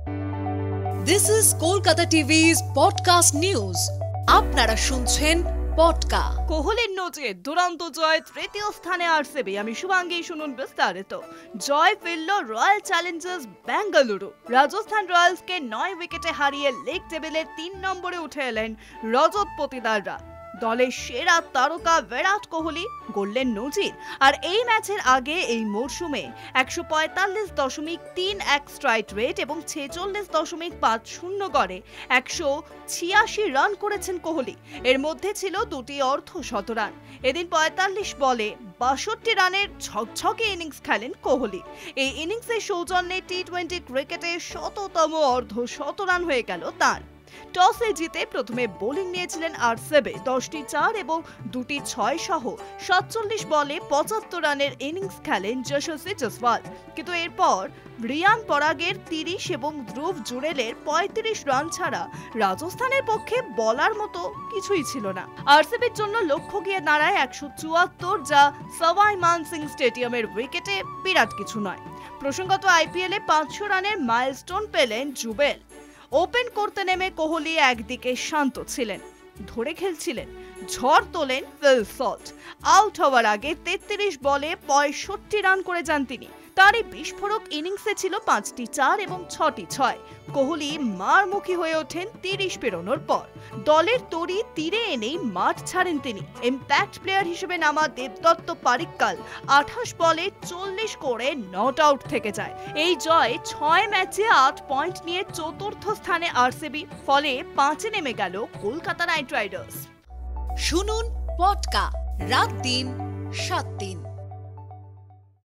This is Kolkata TV's podcast news. আপনারা শুনছেন পডকা। কোহলির নোটে দুরন্ত জয়, তৃতীয় স্থানে আরসিবি। আমি শুভাঙ্গী, শুনুন বিস্তারিত। জয় ফিরল রয়্যাল চ্যালেঞ্জার্স বেঙ্গালুরু। রাজস্থান রয়্যালসকে 9 উইকেটে হারিয়ে লিগ টেবিলের 3 নম্বরে উঠে এলেন রজত পতিদাররা। দলের সেরা তারকা বিরাট কোহলি গড়লেন নজির। আর এই ম্যাচের আগে এই মরশুমে 145.31 স্ট্রাইক রেট এবং 46.50 গড়ে 186 রান করেছেন কোহলি। এর মধ্যে ছিল 2টি অর্ধশতরান। এদিন 45 বলে 62 রানের ঝকঝকে ইনিংস খেলেন কোহলি। এই ইনিংসের সৌজন্যে টি-20 ক্রিকেটে শততম অর্ধশতরান হয়ে গেল তার। টসে জিতে প্রথমে বোলিং নিয়েছিলেন আরসিবি। 10টি 4 এবং 2টি 6 সহ 47 বলে 75 রানের ইনিংস খেলেন যশস্বী জয়সওয়াল। কিন্তু এরপর রিয়ান পরাগের 30 এবং ধ্রুব জুরেলের 35 রান ছাড়া রাজস্থানের পক্ষে বলার মতো কিছুই ছিল না। আরসিবির জন্য লক্ষ্য গিয়ে দাঁড়ায় 174, যা সওয়াই মান সিং স্টেডিয়ামের উইকেটে বিরাট কিছু নয়। প্রসঙ্গত আইপিএলে 500 রানের মাইলস্টোন পেলেন জুবেল। ওপেন করতে নেমে কোহলি একদিকে শান্ত ছিলেন, ধরে খেলছিলেন। ঝড় তোলেন ফিল সল্ট। আউট হওয়ার আগে 33 বলে 65 রান করে যান তিনি। তার এই বিস্ফোরক ইনিংসে ছিল 5টি 4 এবং 6টি 6। কোহলি মারমুখী হয়ে ওঠেন 30 পেরোনোর পর। দলের তরি তীরে এনেই মাঠ ছাড়েন তিনি। ইম্প্যাক্ট প্লেয়ার হিসেবে নামা দেবদত্ত পারিক্কাল 28 বলে 40 করে নট আউট থেকে যায়। এই জয় 6 ম্যাচে 8 পয়েন্ট নিয়ে চতুর্থ স্থানে আরসিবি। ফলে 5-এ নেমে গেল কলকাতা নাইট রাইডার্স। শুনুন পডকা রাত দিন 7 দিন।